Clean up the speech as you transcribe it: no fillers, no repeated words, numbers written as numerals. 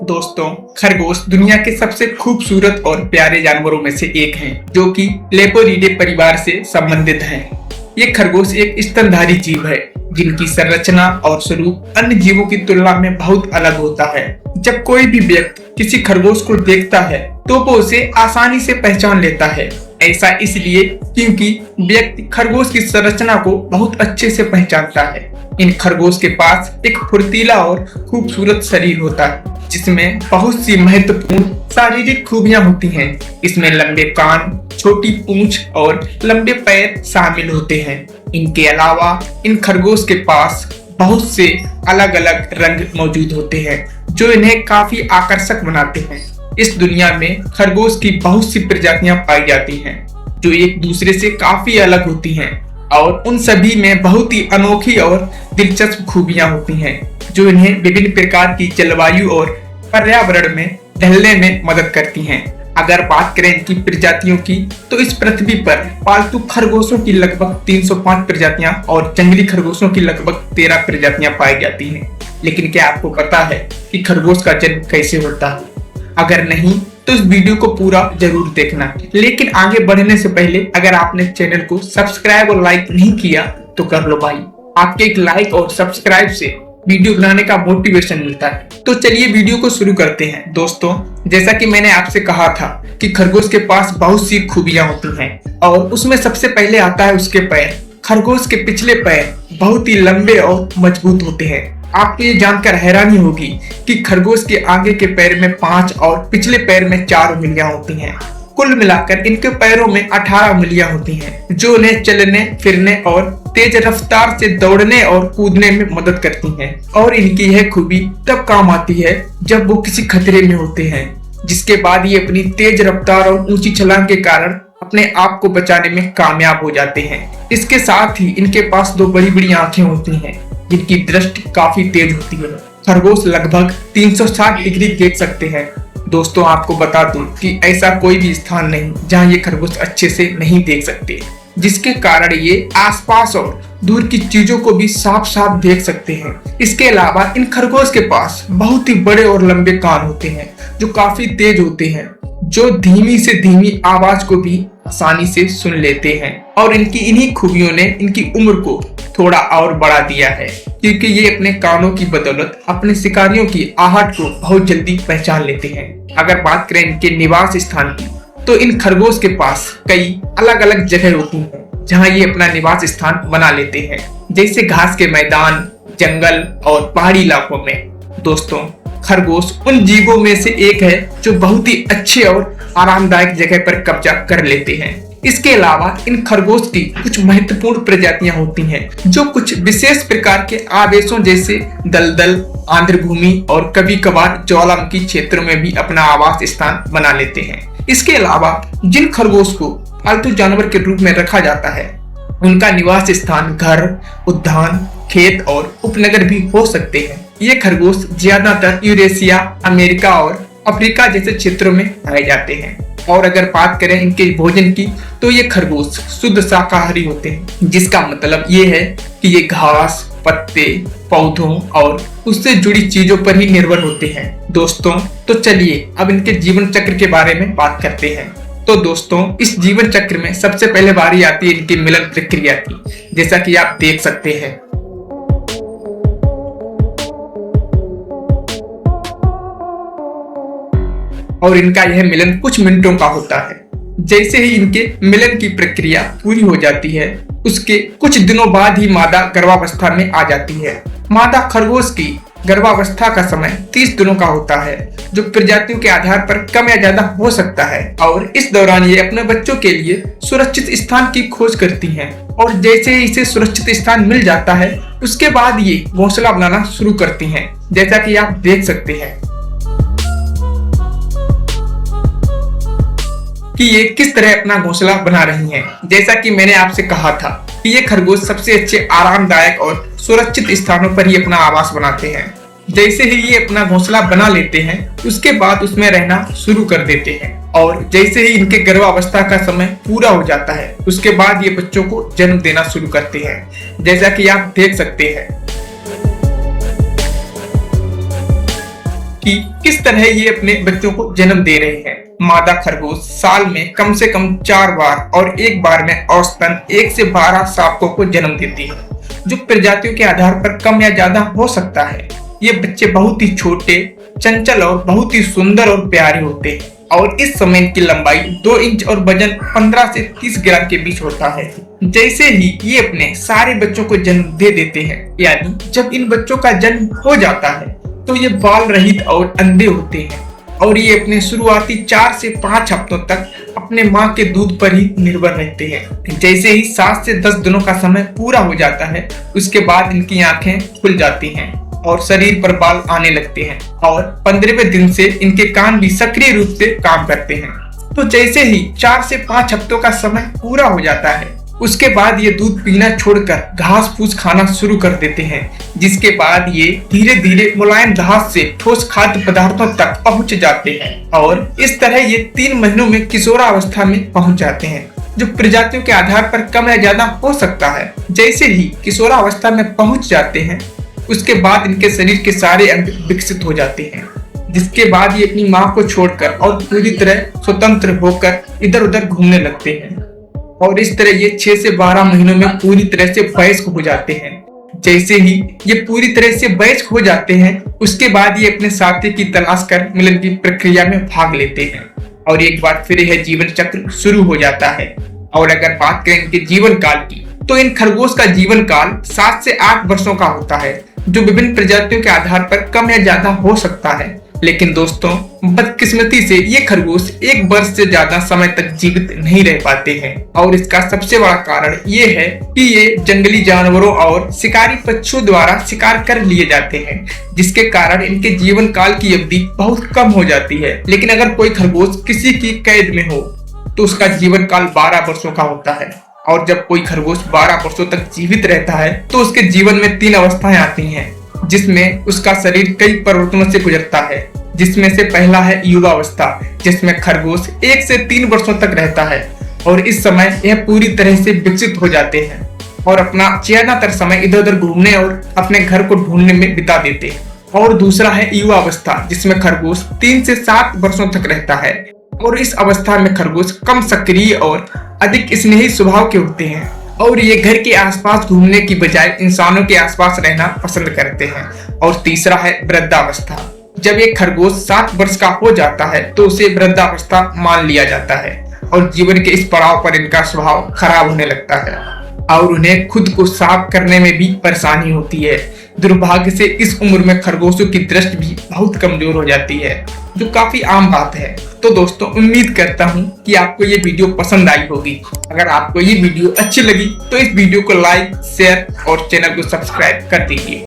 दोस्तों, खरगोश दुनिया के सबसे खूबसूरत और प्यारे जानवरों में से एक हैं, जो कि लेपोरिडे परिवार से संबंधित हैं। ये खरगोश एक स्तनधारी जीव है, जिनकी संरचना और स्वरूप अन्य जीवों की तुलना में बहुत अलग होता है। जब कोई भी व्यक्ति किसी खरगोश को देखता है, तो वो उसे आसानी से पहचान लेता है। ऐसा इसलिए क्योंकि व्यक्ति खरगोश की संरचना को बहुत अच्छे से पहचानता है। इन खरगोश के पास एक फुर्तीला और खूबसूरत शरीर होता है, जिसमें बहुत सी महत्वपूर्ण शारीरिक खूबियां होती हैं। इसमें लंबे कान, छोटी पूंछ और लंबे पैर शामिल होते हैं। इनके अलावा इन खरगोश के पास बहुत से अलग अलग रंग मौजूद होते हैं, जो इन्हें काफी आकर्षक बनाते हैं। इस दुनिया में खरगोश की बहुत सी प्रजातियां पाई जाती हैं, जो एक दूसरे से काफी अलग होती हैं, और उन सभी में बहुत ही अनोखी और दिलचस्प खूबियां होती हैं, जो इन्हें विभिन्न प्रकार की जलवायु और पर्यावरण में ढलने में मदद करती हैं। अगर बात करें इनकी प्रजातियों की, तो इस पृथ्वी पर पालतू खरगोशों की लगभग 305 प्रजातियां और जंगली खरगोशों की लगभग 13 प्रजातियां पाई जाती हैं। लेकिन क्या आपको पता है कि खरगोश का जन्म कैसे होता है? अगर नहीं, तो इस वीडियो को पूरा जरूर देखना। लेकिन आगे बढ़ने से पहले अगर आपने चैनल को सब्सक्राइब और लाइक नहीं किया, तो कर लो भाई। आपके एक लाइक और सब्सक्राइब से वीडियो बनाने का मोटिवेशन मिलता है। तो चलिए वीडियो को शुरू करते हैं। दोस्तों, जैसा कि मैंने आपसे कहा था कि खरगोश के पास बहुत सी खूबियां होती हैं, और उसमें सबसे पहले आता है उसके पैर। खरगोश के पिछले पैर बहुत ही लंबे और मजबूत होते हैं। आपको ये जानकर हैरानी होगी कि खरगोश के आगे के पैर में 5 और पिछले पैर में 4 उंगलियां होती हैं। कुल मिलाकर इनके पैरों में 18 उंगलियां होती हैं, जो उन्हें चलने, फिरने और तेज रफ्तार से दौड़ने और कूदने में मदद करती हैं। और इनकी यह खूबी तब काम आती है जब वो किसी खतरे में होते हैं, जिसके बाद ये अपनी तेज रफ्तार और ऊंची छलांग के कारण अपने आप को बचाने में कामयाब हो जाते हैं। इसके साथ ही इनके पास 2 बड़ी बड़ी आंखें होती हैं, जिनकी दृष्टि काफी तेज होती है। खरगोश लगभग 360 डिग्री देख सकते हैं। दोस्तों, आपको बता दूं कि ऐसा कोई भी स्थान नहीं जहां ये खरगोश अच्छे से नहीं देख सकते, जिसके कारण ये आसपास और दूर की चीजों को भी साफ साफ देख सकते हैं। इसके अलावा इन खरगोश के पास बहुत ही बड़े और लंबे कान होते हैं, जो काफी तेज होते हैं, जो धीमी से धीमी आवाज को भी आसानी से सुन लेते हैं। और इनकी इन्हीं खूबियों ने इनकी उम्र को थोड़ा और बढ़ा दिया है, क्योंकि ये अपने कानों की बदौलत अपने शिकारियों की आहट को बहुत जल्दी पहचान लेते हैं। अगर बात करें इनके निवास स्थान की, तो इन खरगोश के पास कई अलग अलग जगह होती हैं, जहां ये अपना निवास स्थान बना लेते हैं, जैसे घास के मैदान, जंगल और पहाड़ी इलाकों में। दोस्तों, खरगोश उन जीवों में से एक है जो बहुत ही अच्छे और आरामदायक जगह पर कब्जा कर लेते हैं। इसके अलावा इन खरगोश की कुछ महत्वपूर्ण प्रजातियां होती हैं, जो कुछ विशेष प्रकार के आवेशों जैसे दलदल, आर्द्रभूमि और कभी कभार ज्वालामुखी क्षेत्रों में भी अपना आवास स्थान बना लेते हैं। इसके अलावा जिन खरगोश को पालतू जानवर के रूप में रखा जाता है, उनका निवास स्थान घर, उद्यान, खेत और उपनगर भी हो सकते हैं। ये खरगोश ज्यादातर यूरेशिया, अमेरिका और अफ्रीका जैसे क्षेत्रों में पाए जाते हैं। और अगर बात करें इनके भोजन की, तो ये खरगोश शुद्ध शाकाहारी होते हैं, जिसका मतलब ये है कि ये घास, पत्ते, पौधों और उससे जुड़ी चीजों पर ही निर्भर होते हैं। दोस्तों, तो चलिए अब इनके जीवन चक्र के बारे में बात करते हैं। तो दोस्तों, इस जीवन चक्र में सबसे पहले बारी आती है इनकी मिलन प्रक्रिया की, जैसा कि आप देख सकते हैं। और इनका यह मिलन कुछ मिनटों का होता है। जैसे ही इनके मिलन की प्रक्रिया पूरी हो जाती है, उसके कुछ दिनों बाद ही मादा गर्भावस्था में आ जाती है। मादा खरगोश की गर्भावस्था का समय 30 दिनों का होता है, जो प्रजातियों के आधार पर कम या ज्यादा हो सकता है। और इस दौरान ये अपने बच्चों के लिए सुरक्षित स्थान की खोज करती हैं। और जैसे ही इसे सुरक्षित स्थान मिल जाता है, उसके बाद ये घोंसला बनाना शुरू करती हैं, जैसा कि आप देख सकते हैं कि ये किस तरह अपना घोंसला बना रही हैं। जैसा कि मैंने आपसे कहा था कि ये खरगोश सबसे अच्छे आरामदायक और सुरक्षित स्थानों पर ही अपना आवास बनाते हैं। जैसे ही ये अपना घोंसला बना लेते हैं, उसके बाद उसमें रहना शुरू कर देते हैं। और जैसे ही इनके गर्भावस्था का समय पूरा हो जाता है, उसके बाद ये बच्चों को जन्म देना शुरू करते हैं, जैसा कि आप देख सकते हैं कि किस तरह ये अपने बच्चों को जन्म दे रहे हैं। मादा खरगोश साल में कम से कम 4 बार और एक बार में औसतन 1 से 12 शावकों को जन्म देती है, जो प्रजातियों के आधार पर कम या ज्यादा हो सकता है। ये बच्चे बहुत ही छोटे, चंचल और बहुत ही सुंदर और प्यारे होते हैं और इस समय इनकी लंबाई 2 इंच और वजन 15 से 30 ग्राम के बीच होता है। जैसे ही ये अपने सारे बच्चों को जन्म दे देते हैं, यानी जब इन बच्चों का जन्म हो जाता है तो ये बाल रहित और अंधे होते हैं और ये अपने शुरुआती 4 से 5 हफ्तों तक अपने माँ के दूध पर ही निर्भर रहते हैं। जैसे ही 7 से 10 दिनों का समय पूरा हो जाता है, उसके बाद इनकी आंखें खुल जाती हैं और शरीर पर बाल आने लगते हैं और 15वें दिन से इनके कान भी सक्रिय रूप से काम करते हैं। तो जैसे ही 4 से 5 हफ्तों का समय पूरा हो जाता है, उसके बाद ये दूध पीना छोड़कर घास फूस खाना शुरू कर देते हैं, जिसके बाद ये धीरे धीरे मुलायम घास से ठोस खाद्य पदार्थों तक पहुंच जाते हैं और इस तरह ये 3 महीनों में किशोरावस्था में पहुंच जाते हैं, जो प्रजातियों के आधार पर कम या ज्यादा हो सकता है। जैसे ही किशोरावस्था में पहुंच जाते हैं, उसके बाद इनके शरीर के सारे अंग विकसित हो जाते हैं, जिसके बाद ये अपनी माँ को छोड़कर और पूरी तरह स्वतंत्र होकर इधर उधर घूमने लगते हैं और इस तरह ये 6 से 12 महीनों में पूरी तरह से वयस्क हो जाते हैं। जैसे ही ये पूरी तरह से वयस्क हो जाते हैं, उसके बाद ये अपने साथी की तलाश कर मिलन की प्रक्रिया में भाग लेते हैं और एक बार फिर यह जीवन चक्र शुरू हो जाता है। और अगर बात करें इनके जीवन काल की, तो इन खरगोश का जीवन काल 7 से 8 वर्षों का होता है, जो विभिन्न प्रजातियों के आधार पर कम या ज्यादा हो सकता है। लेकिन दोस्तों, बदकिस्मती से ये खरगोश 1 वर्ष से ज्यादा समय तक जीवित नहीं रह पाते हैं और इसका सबसे बड़ा कारण ये है कि ये जंगली जानवरों और शिकारी पक्षियों द्वारा शिकार कर लिए जाते हैं, जिसके कारण इनके जीवन काल की अवधि बहुत कम हो जाती है। लेकिन अगर कोई खरगोश किसी की कैद में हो तो उसका जीवन काल 12 वर्षों का होता है और जब कोई खरगोश 12 वर्षों तक जीवित रहता है तो उसके जीवन में 3 अवस्थाएं आती हैं, जिसमें उसका शरीर कई परिवर्तनों से गुजरता है। जिसमें से पहला है युवावस्था, जिसमें खरगोश 1 से 3 वर्षों तक रहता है और इस समय यह पूरी तरह से विकसित हो जाते हैं और अपना ज्यादातर समय इधर उधर घूमने और अपने घर को ढूंढने में बिता देते हैं। और दूसरा है युवावस्था, जिसमें खरगोश 3 से 7 वर्षों तक रहता है और इस अवस्था में खरगोश कम सक्रिय और अधिक स्नेही स्वभाव के होते हैं और ये घर के आसपास घूमने की बजाय इंसानों के आसपास रहना पसंद करते हैं। और तीसरा है वृद्धावस्था। जब एक खरगोश 7 वर्ष का हो जाता है तो उसे वृद्धावस्था मान लिया जाता है और जीवन के इस पड़ाव पर इनका स्वभाव खराब होने लगता है और उन्हें खुद को साफ करने में भी परेशानी होती है। दुर्भाग्य से इस उम्र में खरगोशों की दृष्टि भी बहुत कमजोर हो जाती है, जो काफी आम बात है। तो दोस्तों, उम्मीद करता हूँ कि आपको ये वीडियो पसंद आई होगी। अगर आपको ये वीडियो अच्छी लगी तो इस वीडियो को लाइक, शेयर और चैनल को सब्सक्राइब कर दीजिए।